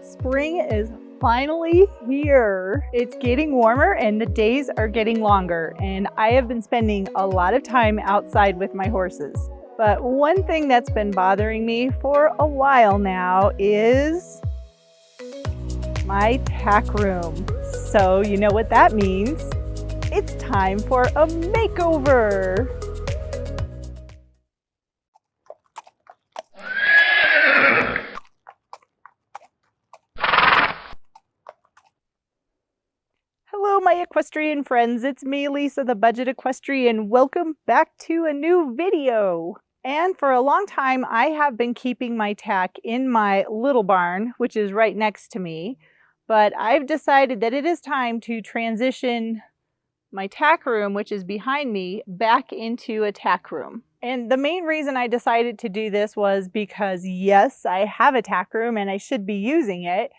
Spring is finally here. It's getting warmer and the days are getting longer, and I have been spending a lot of time outside with my horses. But one thing that's been bothering me for a while now is my tack room. So you know what that means. It's time for a makeover. Hello my equestrian friends, it's me Lisa the Budget Equestrian. Welcome back to a new video. And for a long time I have been keeping my tack in my little barn, which is right next to me. But I've decided that it is time to transition my tack room, which is behind me, back into a tack room. And the main reason I decided to do this was because yes, I have a tack room and I should be using it,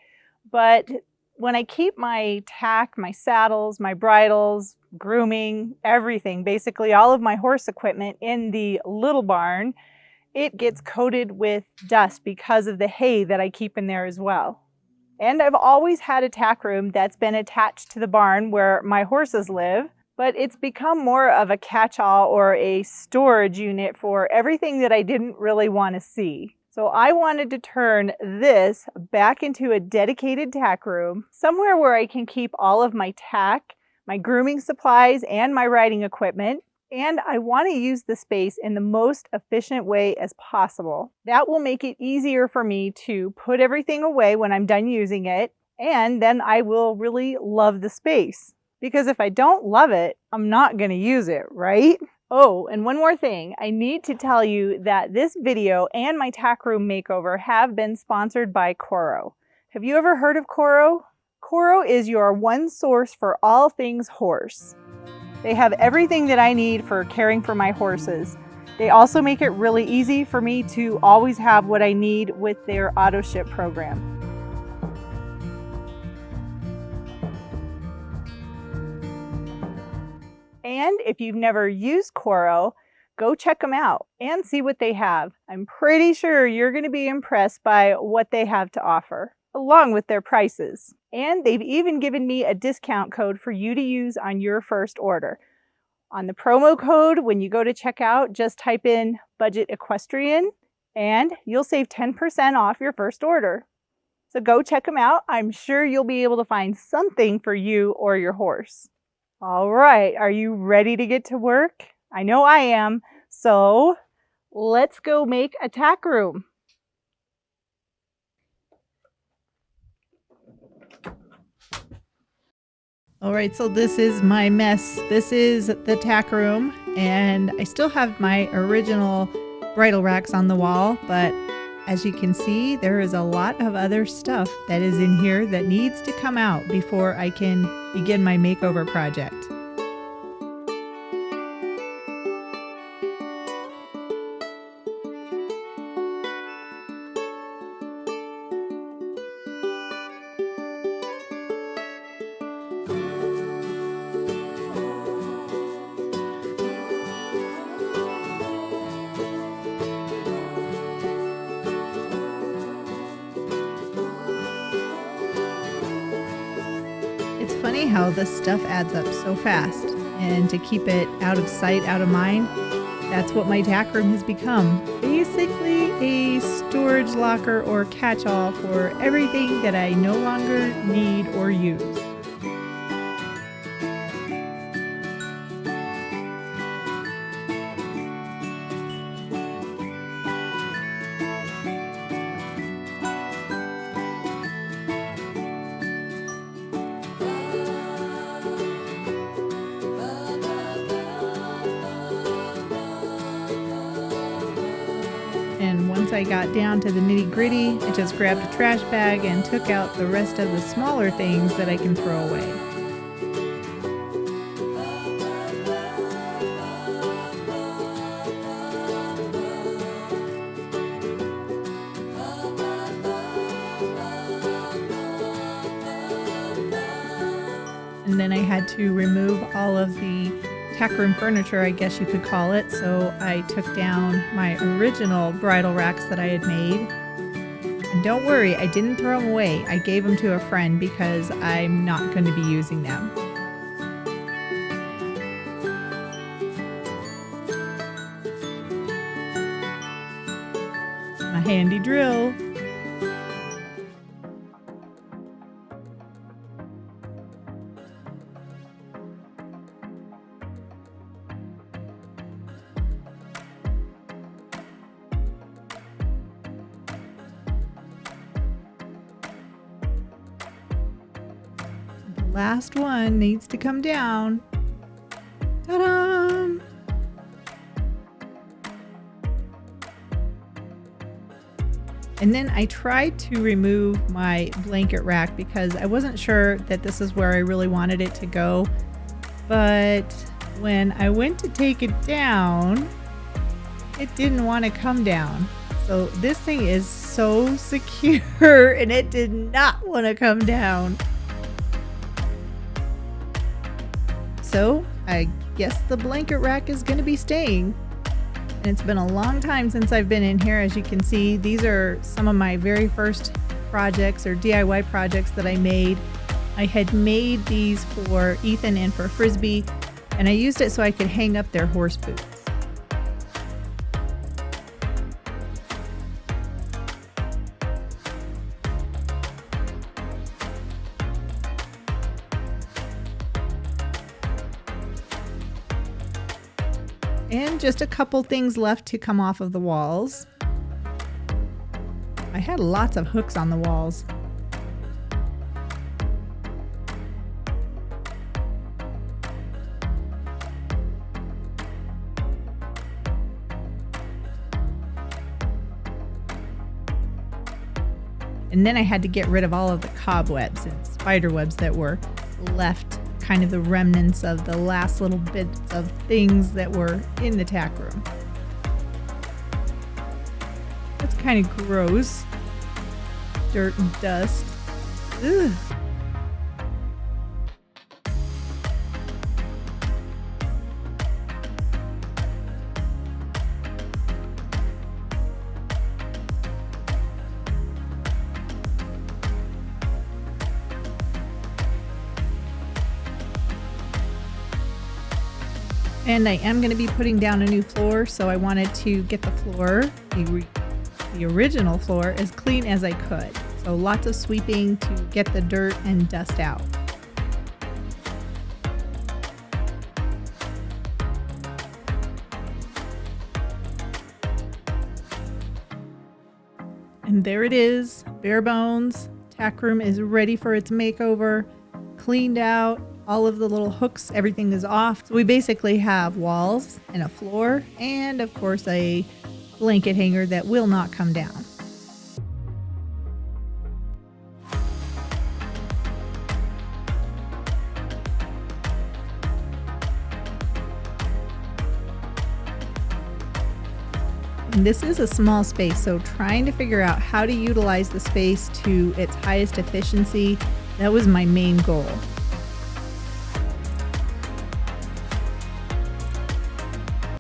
but when I keep my tack, my saddles, my bridles, grooming, everything, basically all of my horse equipment in the little barn, it gets coated with dust because of the hay that I keep in there as well. And I've always had a tack room that's been attached to the barn where my horses live, but it's become more of a catch-all or a storage unit for everything that I didn't really want to see. So I wanted to turn this back into a dedicated tack room, somewhere where I can keep all of my tack, my grooming supplies, and my riding equipment. And I want to use the space in the most efficient way as possible. That will make it easier for me to put everything away when I'm done using it, and then I will really love the space. Because if I don't love it, I'm not going to use it, right? Oh, and one more thing. I need to tell you that this video and my tack room makeover have been sponsored by Coro. Have you ever heard of Coro? Coro is your one source for all things horse. They have everything that I need for caring for my horses. They also make it really easy for me to always have what I need with their auto ship program. And if you've never used Coro, go check them out and see what they have. I'm pretty sure you're going to be impressed by what they have to offer, along with their prices. And they've even given me a discount code for you to use on your first order. On the promo code, when you go to checkout, just type in Budget Equestrian and you'll save 10% off your first order. So go check them out. I'm sure you'll be able to find something for you or your horse. All right, are you ready to get to work? I know I am. So let's go make a tack room. All right, so this is my mess. This is the tack room, and I still have my original bridle racks on the wall, but as you can see, there is a lot of other stuff that is in here that needs to come out before I can begin my makeover project. It's funny how this stuff adds up so fast, and to keep it out of sight, out of mind, that's what my tack room has become. Basically a storage locker or catch-all for everything that I no longer need or use. And once I got down to the nitty-gritty, I just grabbed a trash bag and took out the rest of the smaller things that I can throw away. And then I had to remove all of the tack room furniture, I guess you could call it. So I took down my original bridle racks that I had made and And don't worry, I didn't throw them away. I gave them to a friend because I'm not going to be using them. My handy drill. Last one needs to come down. Ta-da! And then I tried to remove my blanket rack because I wasn't sure that this is where I really wanted it to go. But when I went to take it down, it didn't want to come down. So this thing is so secure and it did not want to come down. So I guess the blanket rack is going to be staying. And it's been a long time since I've been in here. As you can see, these are some of my very first projects or DIY projects that I made. I had made these for Ethan and for Frisbee, and I used it so I could hang up their horse boots. And just a couple things left to come off of the walls. I had lots of hooks on the walls. And then I had to get rid of all of the cobwebs and spider webs that were left, kind of the remnants of the last little bits of things that were in the tack room. That's kind of gross. Dirt and dust. Ugh. And I am going to be putting down a new floor, so I wanted to get the floor, the original floor, as clean as I could. So lots of sweeping to get the dirt and dust out. And there it is, bare bones. Tack room is ready for its makeover, cleaned out. All of the little hooks, everything is off. So we basically have walls and a floor and of course a blanket hanger that will not come down. And this is a small space, so trying to figure out how to utilize the space to its highest efficiency, that was my main goal.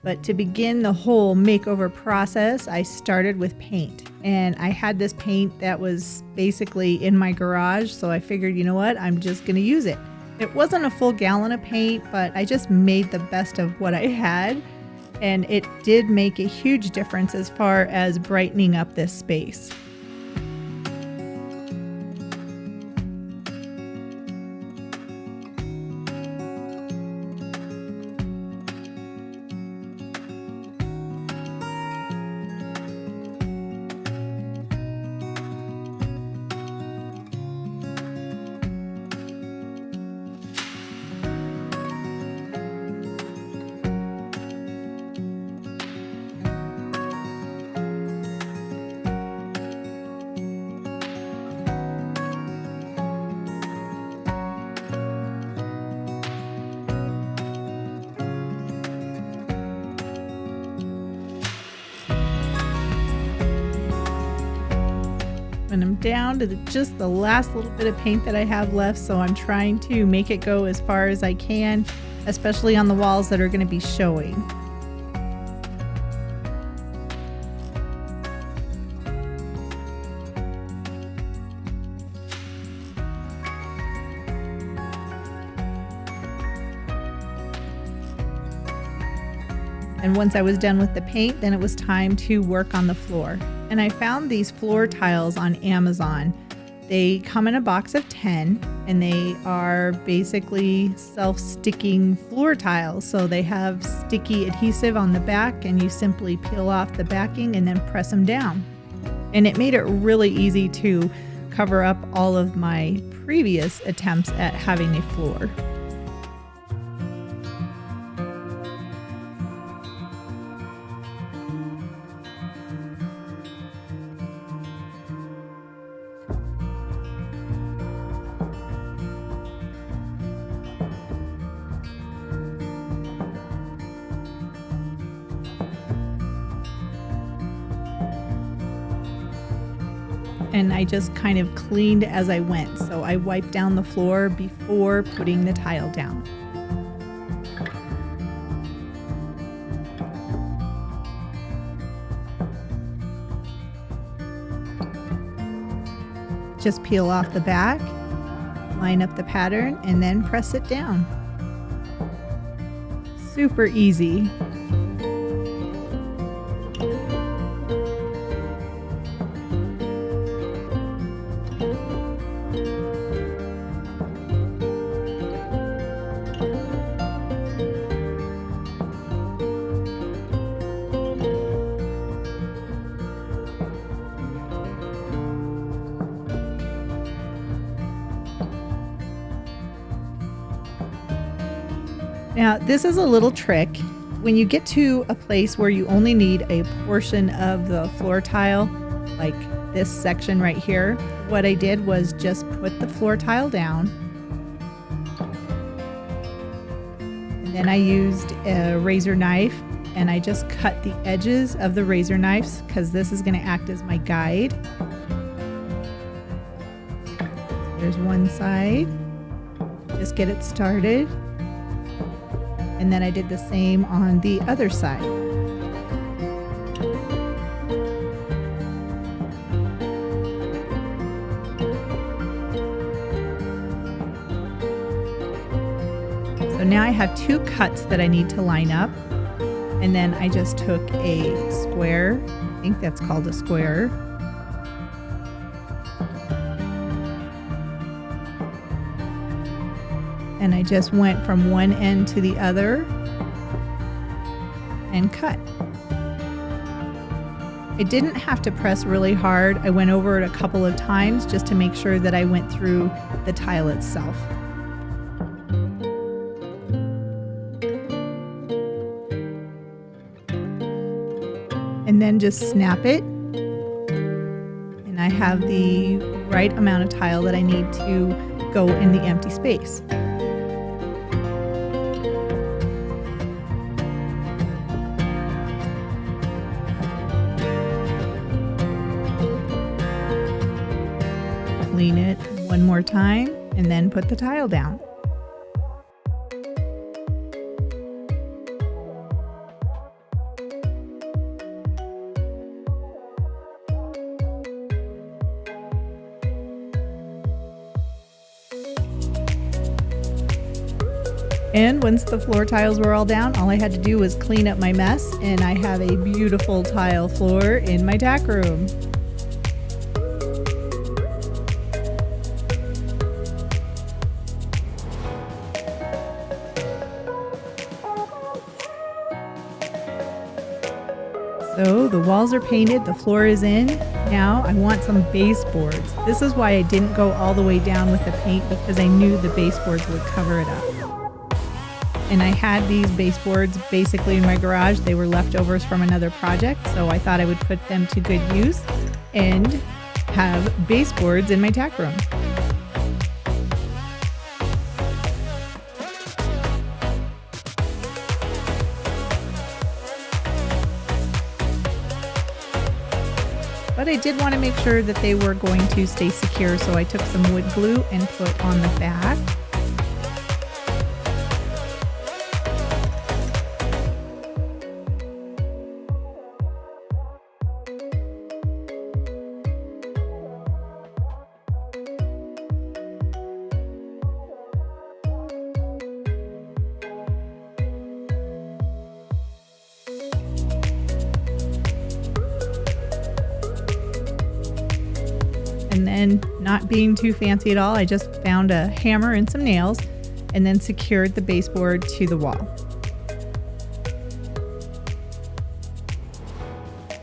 But to begin the whole makeover process, I started with paint. And I had this paint that was basically in my garage, so I figured, you know what, I'm just going to use it. It wasn't a full gallon of paint, but I just made the best of what I had. And it did make a huge difference as far as brightening up this space. And I'm down to just the last little bit of paint that I have left, so I'm trying to make it go as far as I can, especially on the walls that are going to be showing. And once I was done with the paint, then it was time to work on the floor. And I found these floor tiles on Amazon. They come in a box of 10 and they are basically self-sticking floor tiles. So they have sticky adhesive on the back and you simply peel off the backing and then press them down. And it made it really easy to cover up all of my previous attempts at having a floor. And I just kind of cleaned as I went. So I wiped down the floor before putting the tile down. Just peel off the back, line up the pattern, and then press it down. Super easy. Now, this is a little trick. When you get to a place where you only need a portion of the floor tile, like this section right here, what I did was just put the floor tile down. And then I used a razor knife and I just cut the edges of the razor knives because this is going to act as my guide. There's one side. Just get it started. And then I did the same on the other side. So now I have two cuts that I need to line up. And then I just took a square, I think that's called a square. And I just went from one end to the other and cut. I didn't have to press really hard. I went over it a couple of times just to make sure that I went through the tile itself. And then just snap it. And I have the right amount of tile that I need to go in the empty space. Clean it one more time and then put the tile down. And once the floor tiles were all down, all I had to do was clean up my mess, and I have a beautiful tile floor in my tack room. So the walls are painted, the floor is in. Now I want some baseboards. This is why I didn't go all the way down with the paint, because I knew the baseboards would cover it up. And I had these baseboards basically in my garage. They were leftovers from another project, so I thought I would put them to good use and have baseboards in my tack room. But I did want to make sure that they were going to stay secure, so I took some wood glue and put on the back. and not being too fancy at all, I just found a hammer and some nails and then secured the baseboard to the wall.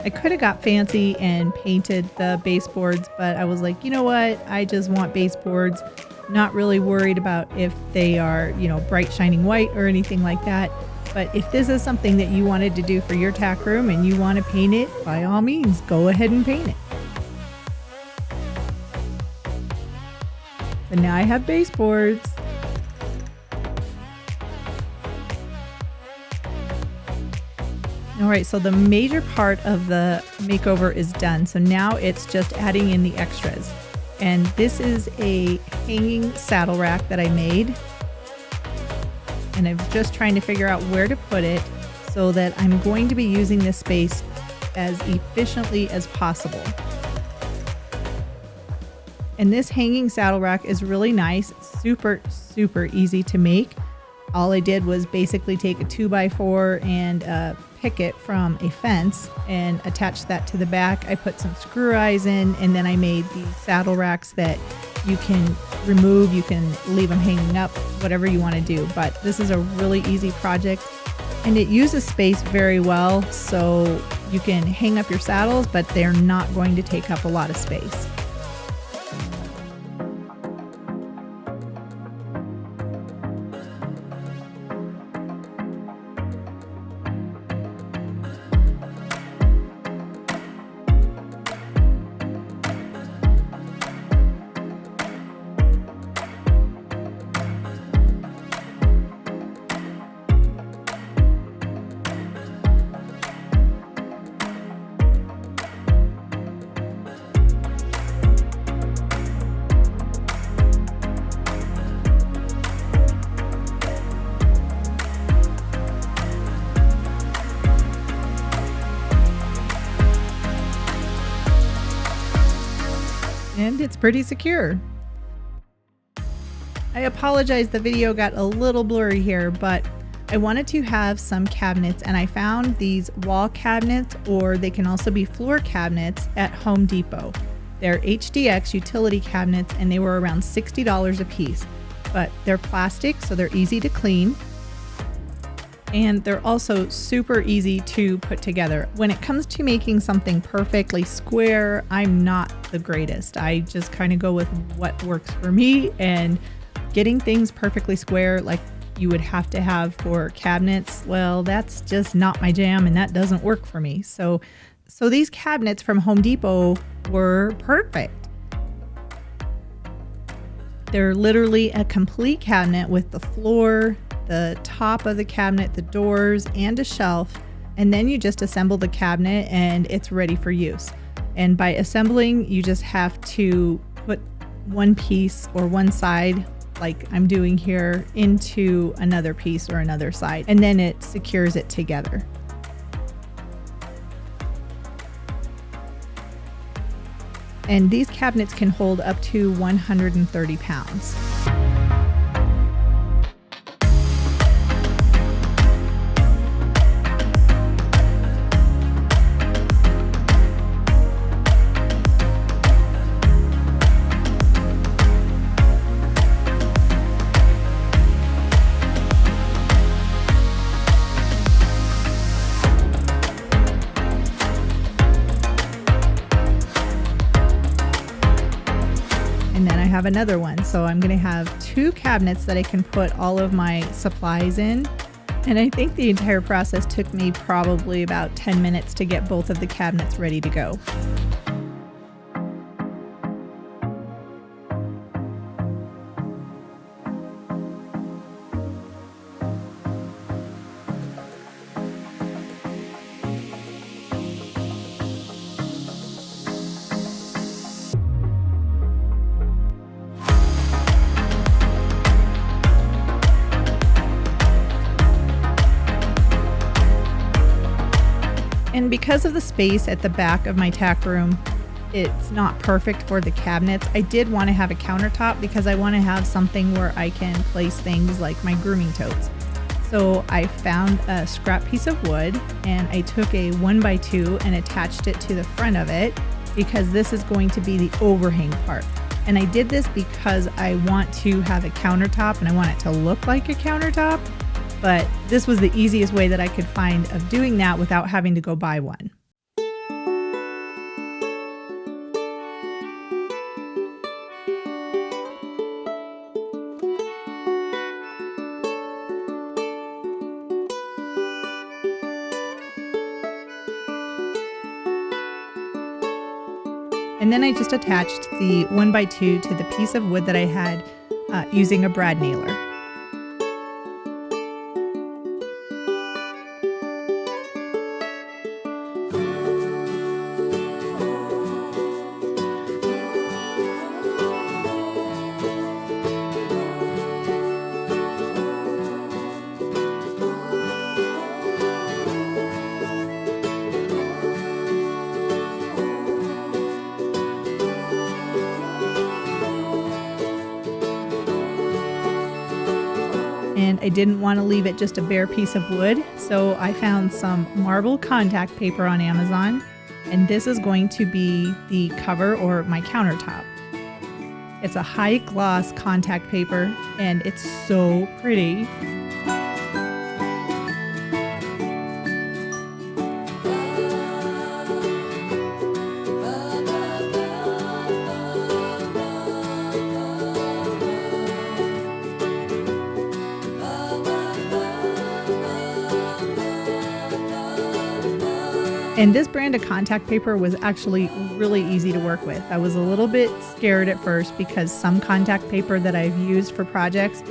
I could have got fancy and painted the baseboards, but I was like, you know what? I just want baseboards. Not really worried about if they are, bright shining white or anything like that. But if this is something that you wanted to do for your tack room and you want to paint it, by all means, go ahead and paint it. So now I have baseboards. All right, so the major part of the makeover is done. So now it's just adding in the extras. And this is a hanging saddle rack that I made. And I'm just trying to figure out where to put it so that I'm going to be using this space as efficiently as possible. And this hanging saddle rack is really nice, super easy to make. All I did was basically take a 2x4 and a picket from a fence and attach that to the back. I put some screw eyes in, and then I made these saddle racks that you can remove, you can leave them hanging up, whatever you want to do. But this is a really easy project and it uses space very well, so you can hang up your saddles, but they're not going to take up a lot of space. And it's pretty secure. I apologize, the video got a little blurry here, but I wanted to have some cabinets, and I found these wall cabinets, or they can also be floor cabinets, at Home Depot. They're HDX utility cabinets, and they were around $60 a piece, but they're plastic, so they're easy to clean. And they're also super easy to put together. When it comes to making something perfectly square, I'm not the greatest. I just kind of go with what works for me, and getting things perfectly square like you would have to have for cabinets, well, that's just not my jam, and that doesn't work for me. So these cabinets from Home Depot were perfect. They're literally a complete cabinet with the floor, the top of the cabinet, the doors, and a shelf, and then you just assemble the cabinet and it's ready for use. And by assembling, you just have to put one piece or one side, like I'm doing here, into another piece or another side, and then it secures it together. And these cabinets can hold up to 130 pounds. And then I have another one. So I'm going to have two cabinets that I can put all of my supplies in. And I think the entire process took me probably about 10 minutes to get both of the cabinets ready to go. And because of the space at the back of my tack room, it's not perfect for the cabinets. I did want to have a countertop because I want to have something where I can place things like my grooming totes. So I found a scrap piece of wood and I took a 1x2 and attached it to the front of it. because this is going to be the overhang part. And I did this because I want to have a countertop and I want it to look like a countertop, but this was the easiest way that I could find of doing that without having to go buy one. And then I just attached the 1x2 to the piece of wood that I had using a brad nailer. And I didn't want to leave it just a bare piece of wood, so I found some marble contact paper on Amazon, and this is going to be the cover or my countertop. It's a high gloss contact paper and it's so pretty. And this brand of contact paper was actually really easy to work with. I was a little bit scared at first because some contact paper that I've used for projects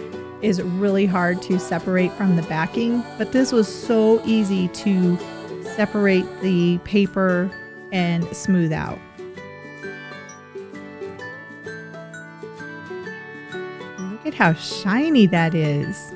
is really hard to separate from the backing, but this was so easy to separate the paper and smooth out. Look at how shiny that is.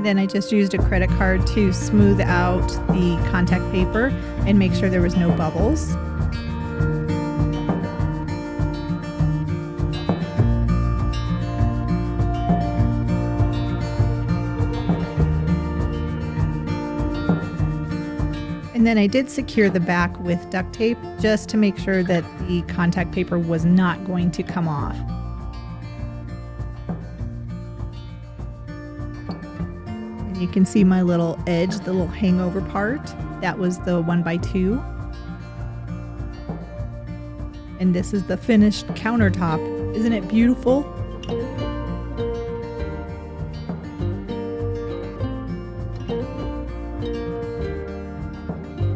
Then I just used a credit card to smooth out the contact paper and make sure there was no bubbles. And then I did secure the back with duct tape just to make sure that the contact paper was not going to come off. You can see my little edge, the little hangover part. That was the 1x2. And this is the finished countertop. Isn't it beautiful?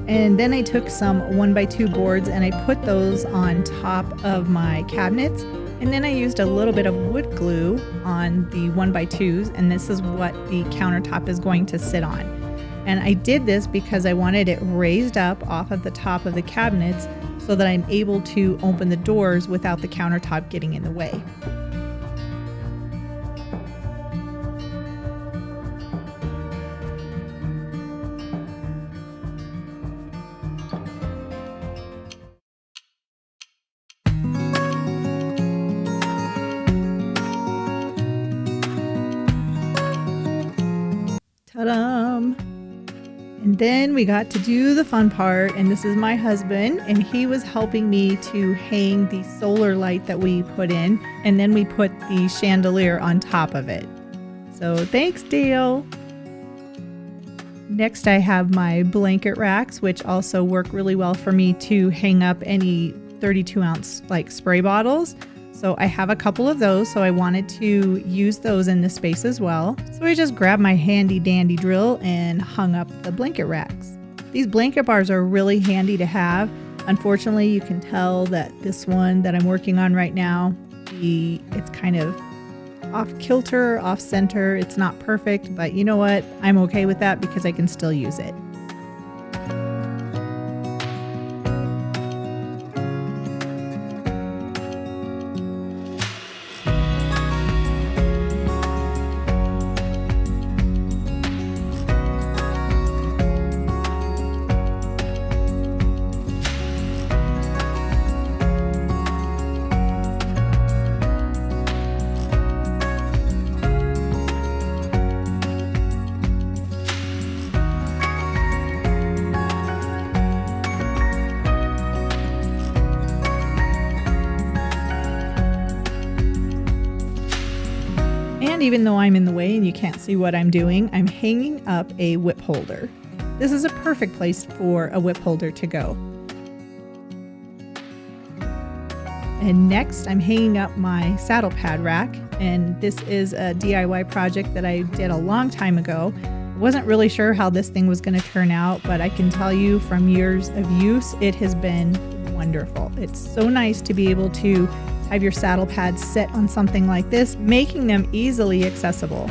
And then I took some 1x2 boards and I put those on top of my cabinets. And then I used a little bit of wood glue on the 1x2s, and this is what the countertop is going to sit on. And I did this because I wanted it raised up off of the top of the cabinets so that I'm able to open the doors without the countertop getting in the way. Ta-da! And then we got to do the fun part, and this is my husband, and he was helping me to hang the solar light that we put in, and then we put the chandelier on top of it. So thanks, Dale! Next I have my blanket racks, which also work really well for me to hang up any 32-ounce like spray bottles. So I have a couple of those, so I wanted to use those in this space as well. So I just grabbed my handy dandy drill and hung up the blanket racks. These blanket bars are really handy to have. Unfortunately, you can tell that this one that I'm working on right now, it's kind of off kilter, off center. It's not perfect, but you know what? I'm okay with that because I can still use it. even though I'm in the way and you can't see what I'm doing, I'm hanging up a whip holder. This is a perfect place for a whip holder to go. And next I'm hanging up my saddle pad rack, and this is a DIY project that I did a long time ago. I wasn't really sure how this thing was going to turn out, but I can tell you from years of use, it has been wonderful. It's so nice to be able to have your saddle pads sit on something like this, making them easily accessible.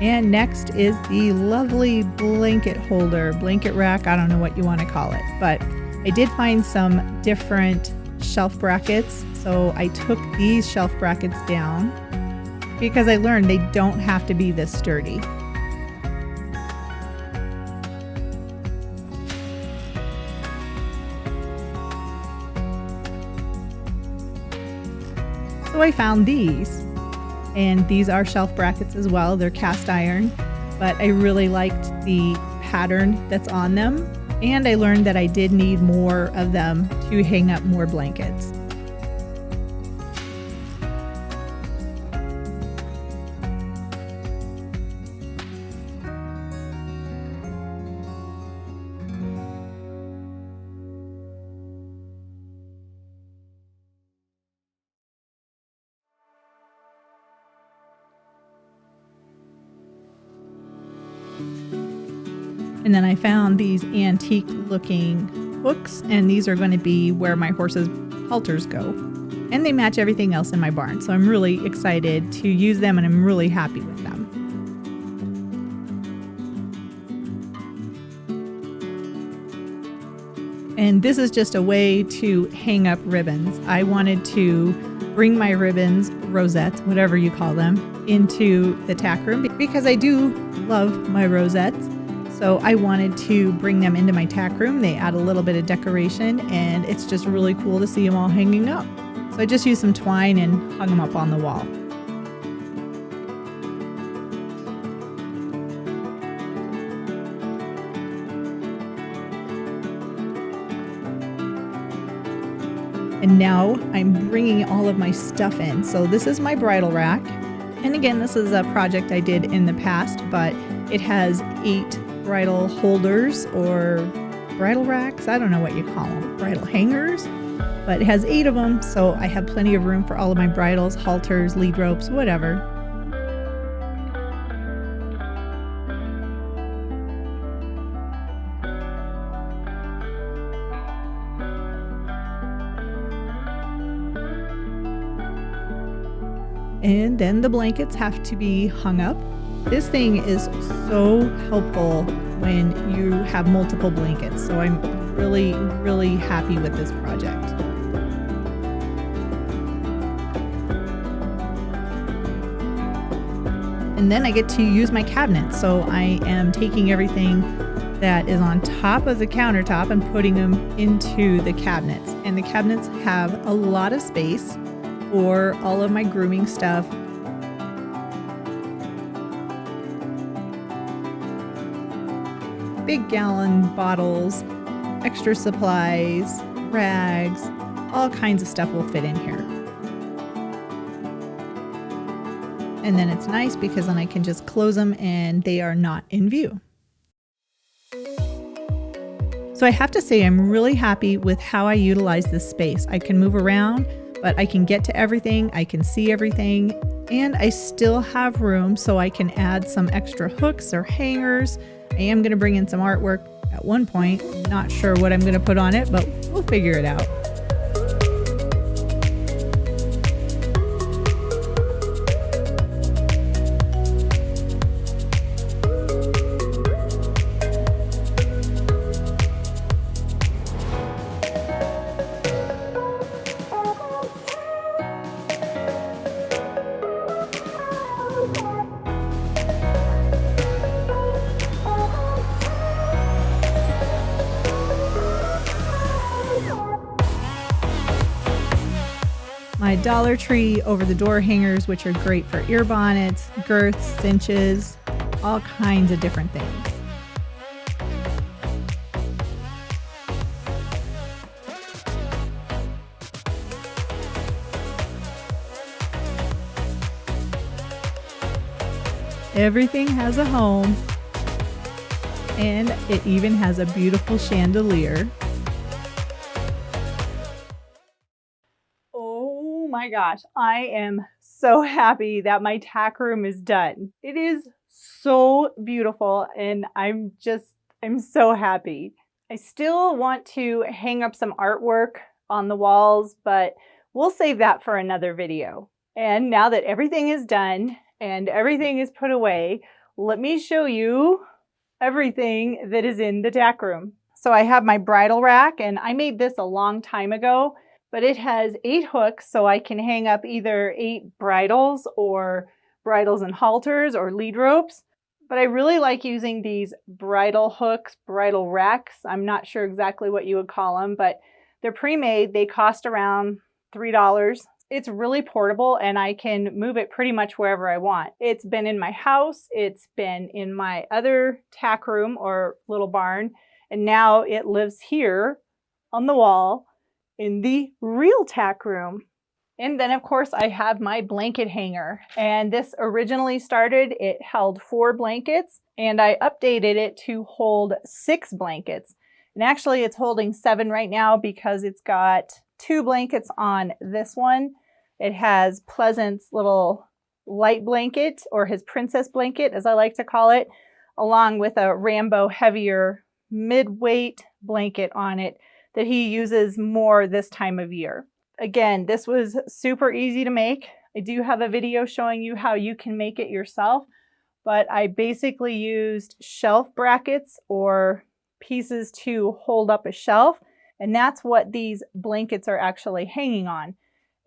And next is the lovely blanket holder, blanket rack, I don't know what you want to call it, but I did find some different shelf brackets. So I took these shelf brackets down because I learned they don't have to be this sturdy. So I found these. And these are shelf brackets as well. They're cast iron, but I really liked the pattern that's on them. And I learned that I did need more of them to hang up more blankets. And then I found these antique looking hooks, and these are going to be where my horse's halters go. And they match everything else in my barn, so I'm really excited to use them, and I'm really happy with them. And this is just a way to hang up ribbons. I wanted to bring my ribbons, rosettes, whatever you call them, into the tack room because I do love my rosettes. So I wanted to bring them into my tack room. They add a little bit of decoration, and it's just really cool to see them all hanging up. So I just used some twine and hung them up on the wall. And now I'm bringing all of my stuff in. So this is my bridle rack. And again, this is a project I did in the past, but it has 8 bridle holders or bridle racks. I don't know what you call them, bridle hangers, but it has 8 of them. So I have plenty of room for all of my bridles, halters, lead ropes, whatever. And then the blankets have to be hung up. This thing is so helpful when you have multiple blankets. So I'm really, really happy with this project. And then I get to use my cabinets. So I am taking everything that is on top of the countertop and putting them into the cabinets. And the cabinets have a lot of space for all of my grooming stuff. Big gallon bottles, extra supplies, rags, all kinds of stuff will fit in here. And then it's nice because then I can just close them and they are not in view. So I have to say I'm really happy with how I utilize this space. I can move around, but I can get to everything, I can see everything, and I still have room so I can add some extra hooks or hangers. I am going to bring in some artwork at one point. Not sure what I'm going to put on it, but we'll figure it out. My Dollar Tree over the door hangers, which are great for ear bonnets, girths, cinches, all kinds of different things. Everything has a home, and it even has a beautiful chandelier. Oh my gosh, I am so happy that my tack room is done. It is so beautiful, and I'm so happy. I still want to hang up some artwork on the walls, but we'll save that for another video. And now that everything is done and everything is put away, let me show you everything that is in the tack room. So I have my bridle rack, and I made this a long time ago, but it has 8 hooks, so I can hang up either 8 bridles or bridles and halters or lead ropes. But I really like using these bridle hooks, bridle racks. I'm not sure exactly what you would call them, but they're pre-made. They cost around $3. It's really portable, and I can move it pretty much wherever I want. It's been in my house, it's been in my other tack room or little barn, and now it lives here on the wall in the real tack room. And then of course I have my blanket hanger, and this originally started, it held 4 blankets, and I updated it to hold 6 blankets. And actually it's holding 7 right now because it's got 2 blankets on this one. It has Pleasant's little light blanket, or his princess blanket as I like to call it, along with a Rambo heavier mid-weight blanket on it that he uses more this time of year. Again, this was super easy to make. I do have a video showing you how you can make it yourself, but I basically used shelf brackets or pieces to hold up a shelf, and that's what these blankets are actually hanging on.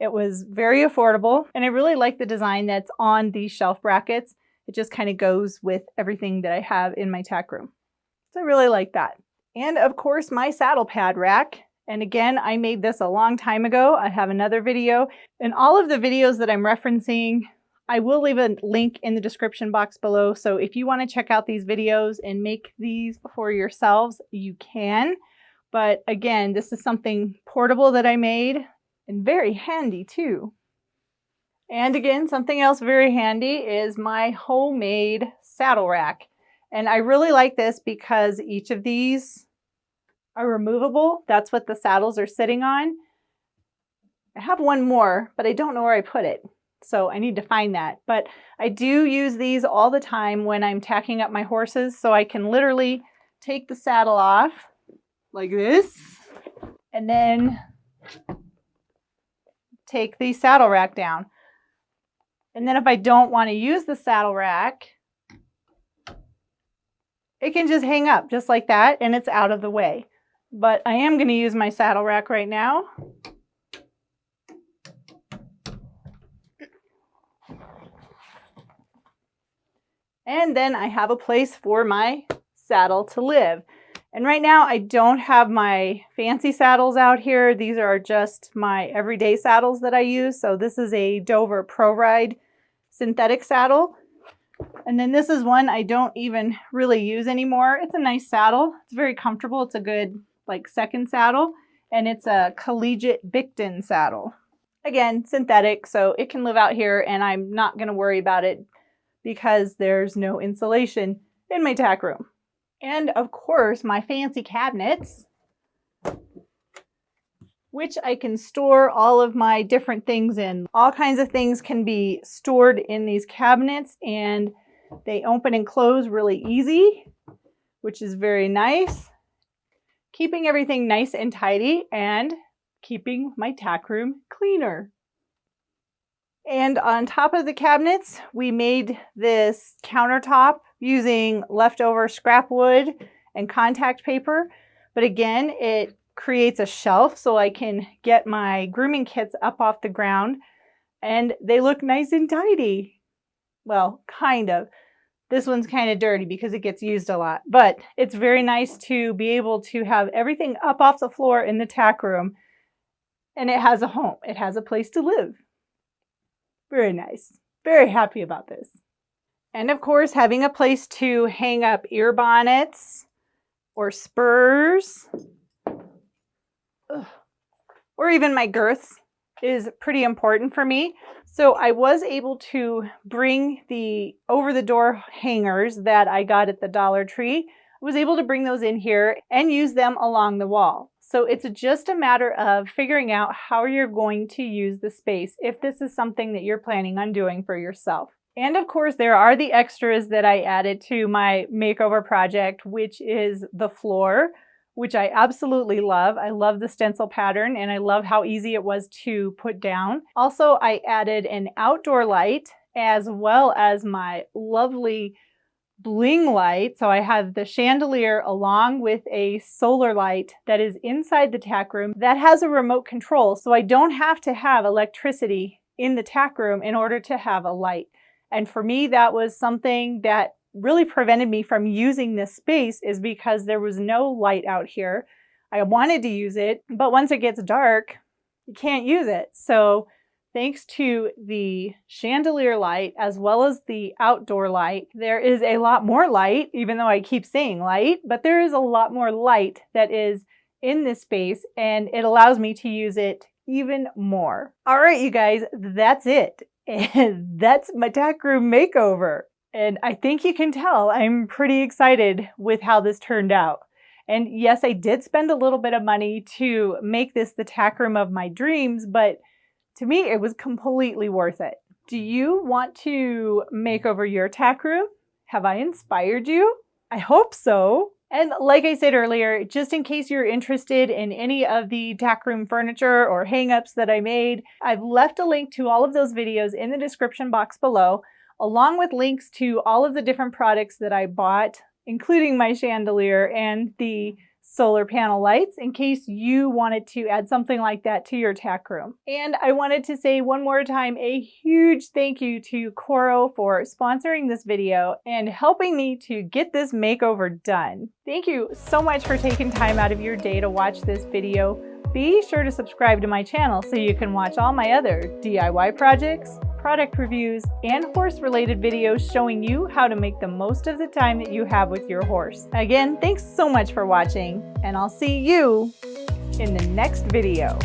It was very affordable, and I really like the design that's on these shelf brackets. It just kind of goes with everything that I have in my tack room. So I really like that. And of course, my saddle pad rack. And again, I made this a long time ago. I have another video, and all of the videos that I'm referencing, I will leave a link in the description box below. So if you want to check out these videos and make these for yourselves, you can. But again, this is something portable that I made, and very handy too. And again, something else very handy is my homemade saddle rack. And I really like this because each of these are removable. That's what the saddles are sitting on. I have one more, but I don't know where I put it, so I need to find that. But I do use these all the time when I'm tacking up my horses, so I can literally take the saddle off like this, and then take the saddle rack down. And then if I don't want to use the saddle rack, it can just hang up just like that, and it's out of the way. But I am going to use my saddle rack right now. And then I have a place for my saddle to live. And right now I don't have my fancy saddles out here. These are just my everyday saddles that I use. So this is a Dover Pro Ride synthetic saddle. And then this is one I don't even really use anymore. It's a nice saddle. It's very comfortable. It's a good like second saddle. And it's a collegiate Bicton saddle. Again, synthetic, so it can live out here, and I'm not going to worry about it because there's no insulation in my tack room. And of course, my fancy cabinets, which I can store all of my different things in. All kinds of things can be stored in these cabinets, and they open and close really easy, which is very nice. Keeping everything nice and tidy and keeping my tack room cleaner. And on top of the cabinets, we made this countertop using leftover scrap wood and contact paper. But again, it creates a shelf so I can get my grooming kits up off the ground, and they look nice and tidy. Well, kind of. This one's kind of dirty because it gets used a lot, but it's very nice to be able to have everything up off the floor in the tack room, and it has a home. It has a place to live. Very nice. Very happy about this. And of course, having a place to hang up ear bonnets or spurs, or even my girths. is pretty important for me. So I was able to bring the over-the-door hangers that I got at the Dollar Tree. I was able to bring those in here and use them along the wall. So it's just a matter of figuring out how you're going to use the space if this is something that you're planning on doing for yourself. And of course, there are the extras that I added to my makeover project, which is the floor, which I absolutely love. I love the stencil pattern and I love how easy it was to put down. Also, I added an outdoor light as well as my lovely bling light. So I have the chandelier along with a solar light that is inside the tack room that has a remote control. So I don't have to have electricity in the tack room in order to have a light. And for me, that was something that really prevented me from using this space, is because there was no light out here. I wanted to use it, but once it gets dark, you can't use it. So thanks to the chandelier light as well as the outdoor light, there is a lot more light, even though I keep saying light, but there is a lot more light that is in this space and it allows me to use it even more. All right, you guys, that's it. And that's my tack room makeover. And I think you can tell I'm pretty excited with how this turned out. And yes, I did spend a little bit of money to make this the tack room of my dreams, but to me, it was completely worth it. Do you want to make over your tack room? Have I inspired you? I hope so. And like I said earlier, just in case you're interested in any of the tack room furniture or hang-ups that I made, I've left a link to all of those videos in the description box below, along with links to all of the different products that I bought, including my chandelier and the solar panel lights, in case you wanted to add something like that to your tack room. And I wanted to say one more time a huge thank you to Coro for sponsoring this video and helping me to get this makeover done. Thank you so much for taking time out of your day to watch this video. Be sure to subscribe to my channel so you can watch all my other DIY projects, product reviews, and horse-related videos showing you how to make the most of the time that you have with your horse. Again, thanks so much for watching, and I'll see you in the next video.